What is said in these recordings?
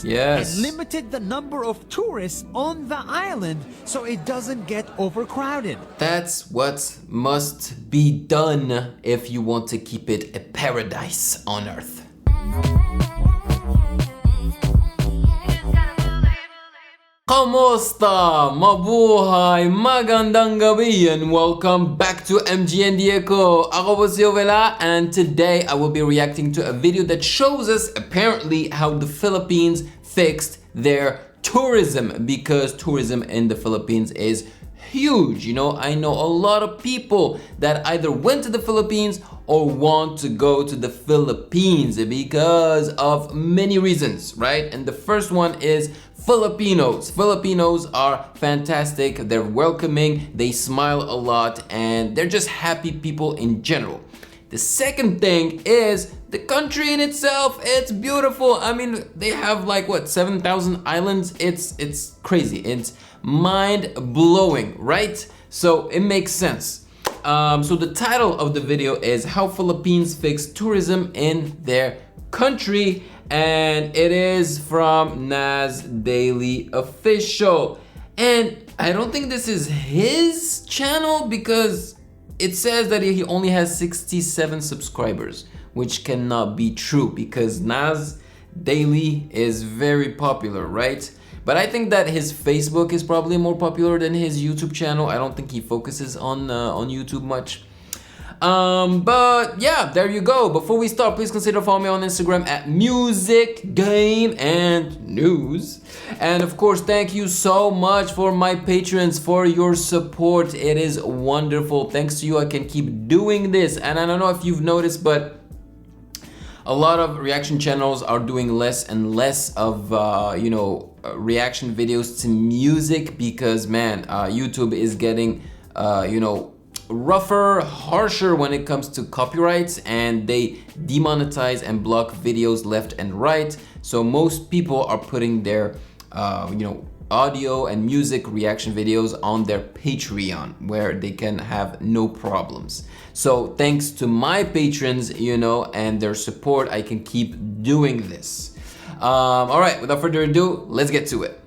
Yes. And limited the number of tourists on the island so it doesn't get overcrowded. That's what must be done if you want to keep it a paradise on Earth. Kamusta? Mabuhay! Magandang gabi and welcome back to MGN ko. Ako po si Ovela and today I will be reacting to a video that shows us apparently how the Philippines fixed their tourism, because tourism in the Philippines is huge. You know, I know a lot of people that either went to the Philippines or want to go to the Philippines because of many reasons, right? And the first one is Filipinos. Filipinos are fantastic, they're welcoming, they smile a lot, and they're just happy people in general. The second thing is the country in itself. It's beautiful. I mean, they have like what, 7,000 islands? It's crazy. It's mind-blowing, right? So it makes sense. So the title of the video is How Philippines Fix Tourism in Their Country, and it is from Nas Daily Official. And I don't think this is his channel because it says that he only has 67 subscribers, which cannot be true because Nas Daily is very popular, right? But I think that his Facebook is probably more popular than his YouTube channel. I don't think he focuses on YouTube much. But yeah, there you go. Before we start, please consider following me on Instagram at Music, Game, and News. And of course, thank you so much for my patrons for your support. It is wonderful. Thanks to you, I can keep doing this. And I don't know if you've noticed, but a lot of reaction channels are doing less and less of, reaction videos to music because, man, YouTube is getting, rougher, harsher when it comes to copyrights, and they demonetize and block videos left and right. So most people are putting their, audio and music reaction videos on their Patreon where they can have no problems. So thanks to my patrons, and their support, I can keep doing this. All right, without further ado, let's get to it.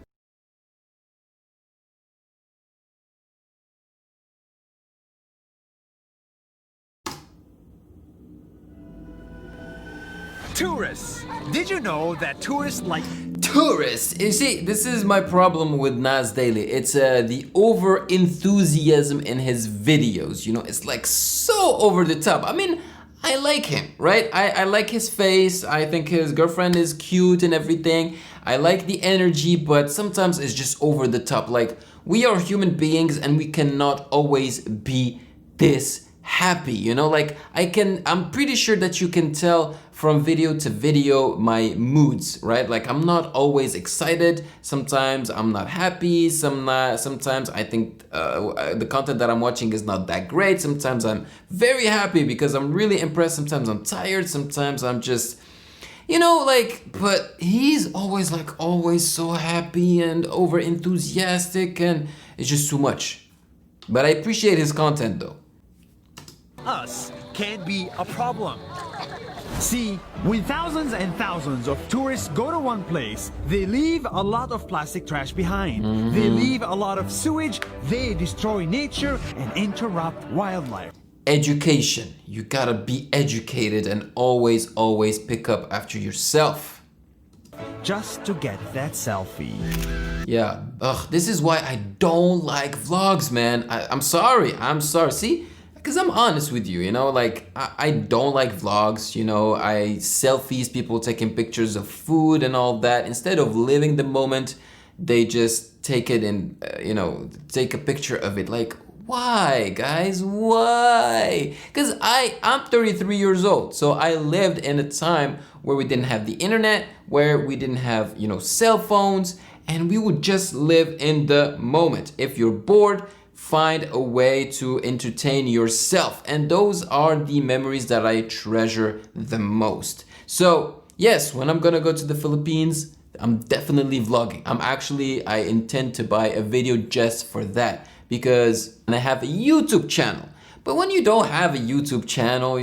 Tourists. Did you know that tourists like... Tourists. You see, this is my problem with Nas Daily. It's the over enthusiasm in his videos. It's like so over the top. I mean, I like him, right? I like his face. I think his girlfriend is cute and everything. I like the energy, but sometimes it's just over the top. Like, we are human beings and we cannot always be this happy, like I'm pretty sure that you can tell from video to video my moods, right? Like, I'm not always excited. Sometimes I'm not happy. Sometimes I think the content that I'm watching is not that great. Sometimes I'm very happy because I'm really impressed. Sometimes I'm tired. Sometimes I'm just, but he's always so happy and over enthusiastic, and it's just too much. But I appreciate his content though. Us can be a problem. See, when thousands and thousands of tourists go to one place, they leave a lot of plastic trash behind. They leave a lot of sewage, they destroy nature and interrupt wildlife. Education. You gotta be educated and always pick up after yourself. Just to get that selfie. Yeah, this is why I don't like vlogs, man. I'm sorry. See? Because I'm honest with you, I don't like vlogs, selfies, people taking pictures of food and all that. Instead of living the moment, they just take it and, take a picture of it. Like, why, guys? Why? Because I'm 33 years old, so I lived in a time where we didn't have the internet, where we didn't have, cell phones, and we would just live in the moment. If you're bored, find a way to entertain yourself. And those are the memories that I treasure the most. So yes, when I'm gonna go to the Philippines, I'm definitely vlogging. I intend to buy a video just for that because I have a YouTube channel. But when you don't have a YouTube channel,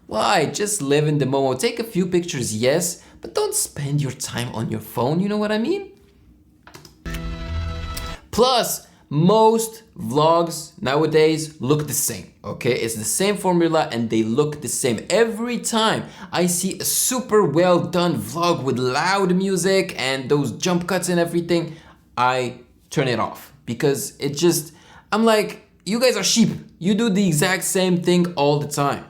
why? Just live in the moment. Take a few pictures, yes, but don't spend your time on your phone, you know what I mean? Plus, most vlogs nowadays look the same, okay? It's the same formula and they look the same. Every time I see a super well done vlog with loud music and those jump cuts and everything, I turn it off because it just, I'm like, you guys are sheep. You do the exact same thing all the time.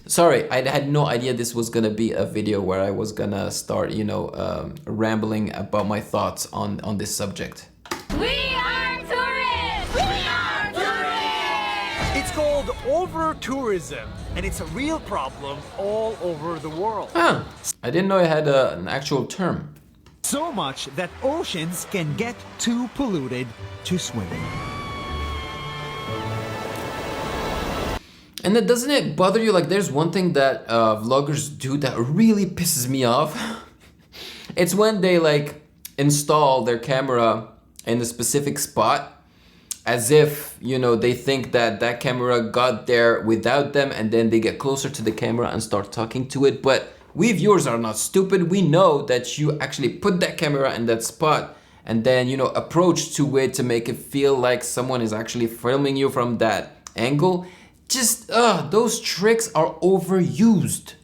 Sorry, I had no idea this was gonna be a video where I was gonna start, you know, rambling about my thoughts on this subject. We are tourists! We are tourists! It's called over-tourism, and it's a real problem all over the world. Huh, I didn't know it had an actual term. So much that oceans can get too polluted to swim. And then doesn't it bother you? Like there's one thing that vloggers do that really pisses me off. It's when they like install their camera in a specific spot as if, you know, they think that that camera got there without them, and then they get closer to the camera and start talking to it. But we viewers are not stupid. We know that you actually put that camera in that spot and then, you know, approach to it to make it feel like someone is actually filming you from that angle. Just, those tricks are overused.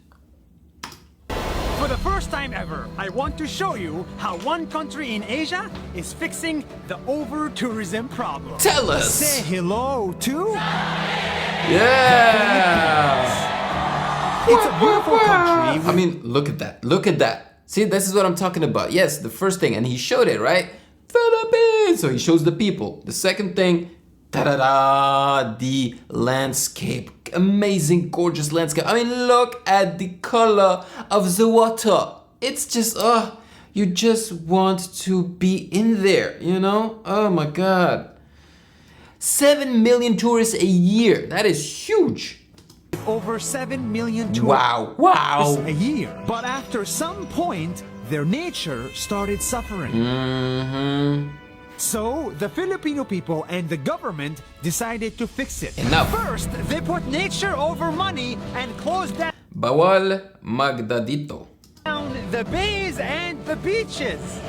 For the first time ever, I want to show you how one country in Asia is fixing the over-tourism problem. Tell us! Say hello to... Yeah! It's a beautiful country. I mean, look at that. Look at that. See, this is what I'm talking about. Yes, the first thing, and he showed it, right? Philippines! So he shows the people. The second thing, ta-da-da, the landscape. Amazing, gorgeous landscape. I mean, look at the color of the water. It's just, you just want to be in there, you know? Oh my God. 7 million tourists a year. That is huge. Over 7 million tourists Wow. a year. But after some point, their nature started suffering. So, the Filipino people and the government decided to fix it. Enough. First, they put nature over money and closed Bawal magdadito. down the bays and the beaches.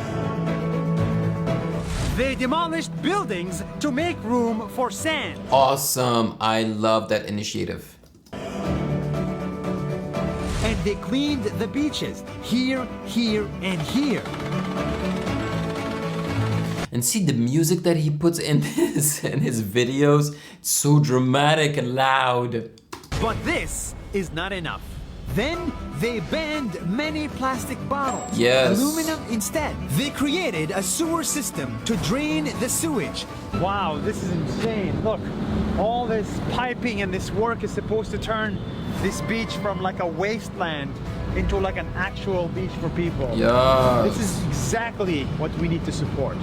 They demolished buildings to make room for sand. Awesome. I love that initiative. And they cleaned the beaches here, here, and here. And see the music that he puts in his videos. It's so dramatic and loud. But this is not enough. Then they banned many plastic bottles. Yes. Aluminum instead. They created a sewer system to drain the sewage. Wow, this is insane. Look, all this piping and this work is supposed to turn this beach from like a wasteland into like an actual beach for people. Yeah. This is exactly what we need to support.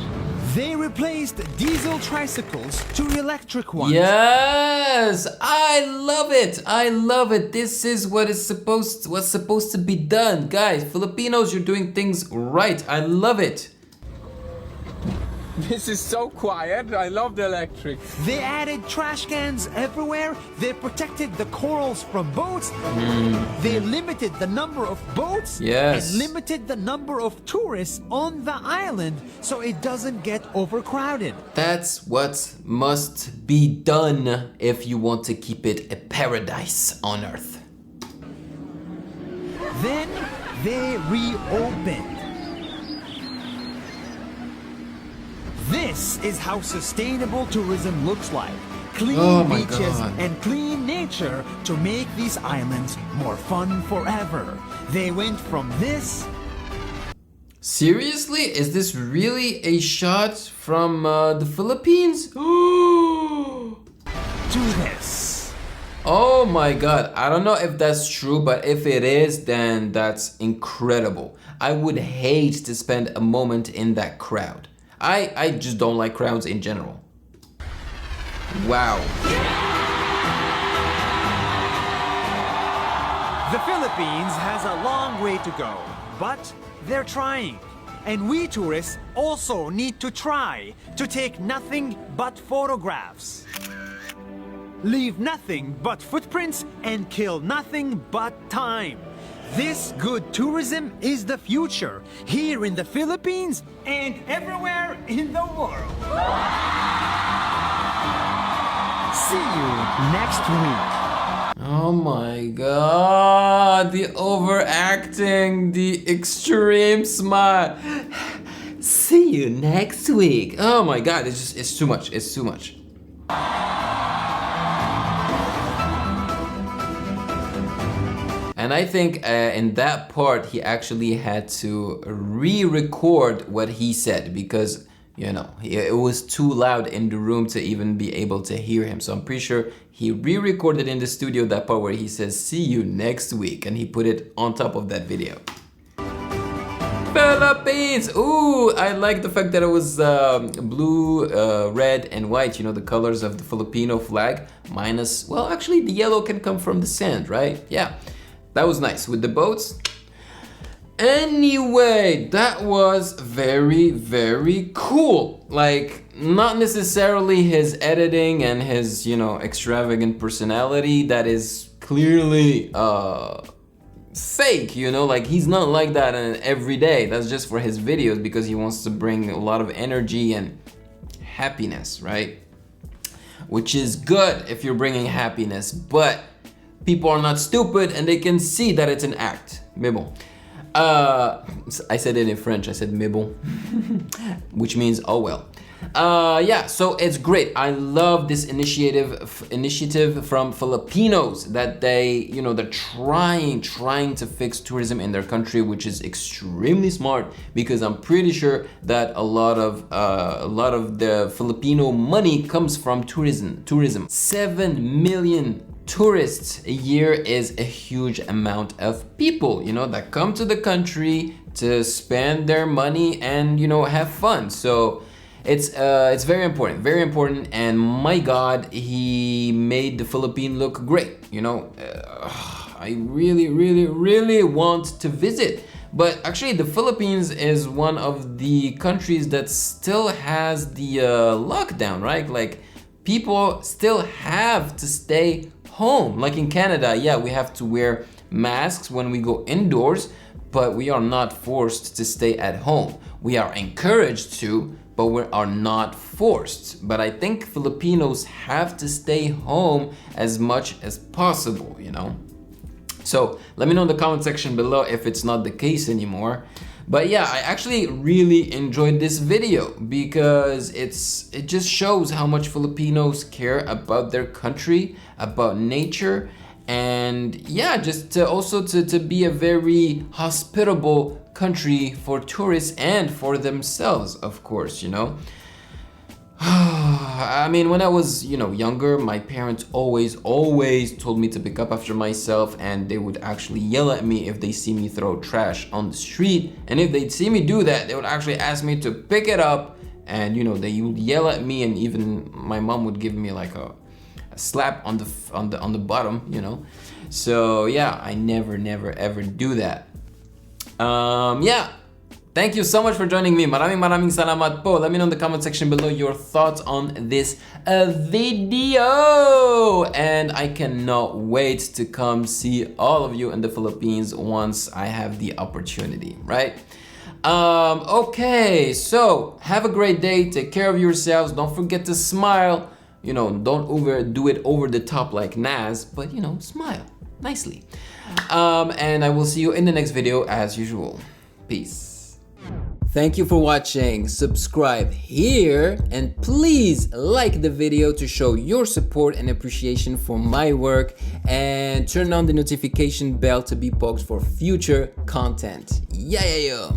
They replaced diesel tricycles to electric ones. Yes, I love it. I love it. This is what's supposed to be done, guys. Filipinos, you're doing things right. I love it. This is so quiet. I love the electric. They added trash cans everywhere. They protected the corals from boats. They limited the number of boats. Yes. And limited the number of tourists on the island so it doesn't get overcrowded. That's what must be done if you want to keep it a paradise on earth. Then they reopened. This is how sustainable tourism looks like. Clean beaches and clean nature to make these islands more fun forever. They went from this... Seriously? Is this really a shot from the Philippines? to this. Oh my God. I don't know if that's true, but if it is, then that's incredible. I would hate to spend a moment in that crowd. I just don't like crowds in general. Wow. The Philippines has a long way to go, but they're trying. And we tourists also need to try to take nothing but photographs. Leave nothing but footprints and kill nothing but time. This good tourism is the future, here in the Philippines and everywhere in the world. See you next week. Oh my god, the overacting, the extreme smile. See you next week. Oh my god, it's too much, it's too much. And I think in that part, he actually had to re-record what he said because, you know, it was too loud in the room to even be able to hear him. So I'm pretty sure he re-recorded in the studio that part where he says, see you next week. And he put it on top of that video. Philippines! Ooh, I like the fact that it was blue, red, and white, you know, the colors of the Filipino flag. Minus, well, actually the yellow can come from the sand, right? Yeah. That was nice with the boats. Anyway, that was very, very cool. Like, not necessarily his editing and his, you know, extravagant personality that is clearly fake, you know, like he's not like that every day. That's just for his videos because he wants to bring a lot of energy and happiness, right? Which is good if you're bringing happiness, but people are not stupid and they can see that it's an act. Mais bon. I said it in French, I said mais bon, which means oh well. Yeah, so it's great. I love this initiative from Filipinos that they, you know, they're trying to fix tourism in their country, which is extremely smart because I'm pretty sure that a lot of the Filipino money comes from tourism. 7 million tourists a year is a huge amount of people, you know, that come to the country to spend their money and, you know, have fun. So it's very important, and my god, he made the Philippines look great, you know. I really want to visit, but actually the Philippines is one of the countries that still has the lockdown, right? Like people still have to stay home. Like in Canada, yeah, we have to wear masks when we go indoors, but we are not forced to stay at home. We are encouraged to, but we are not forced. But I think Filipinos have to stay home as much as possible, you know? So let me know in the comment section below if it's not the case anymore. But yeah, I actually really enjoyed this video because it just shows how much Filipinos care about their country, about nature, and yeah, just to be a very hospitable country for tourists and for themselves, of course, you know. I mean, when I was, you know, younger, my parents always told me to pick up after myself, and they would actually yell at me if they see me throw trash on the street. And if they'd see me do that, they would actually ask me to pick it up, and you know, they would yell at me, and even my mom would give me like a slap on the bottom, you know. So yeah, I never ever do that. Yeah. Thank you so much for joining me. Maraming salamat po. Let me know in the comment section below your thoughts on this video. And I cannot wait to come see all of you in the Philippines once I have the opportunity, right? Okay, so have a great day. Take care of yourselves. Don't forget to smile. You know, don't overdo it over the top like Nas, but you know, smile nicely. And I will see you in the next video as usual. Peace. Thank you for watching. Subscribe here and please like the video to show your support and appreciation for my work, and turn on the notification bell to be poked for future content. Yeah.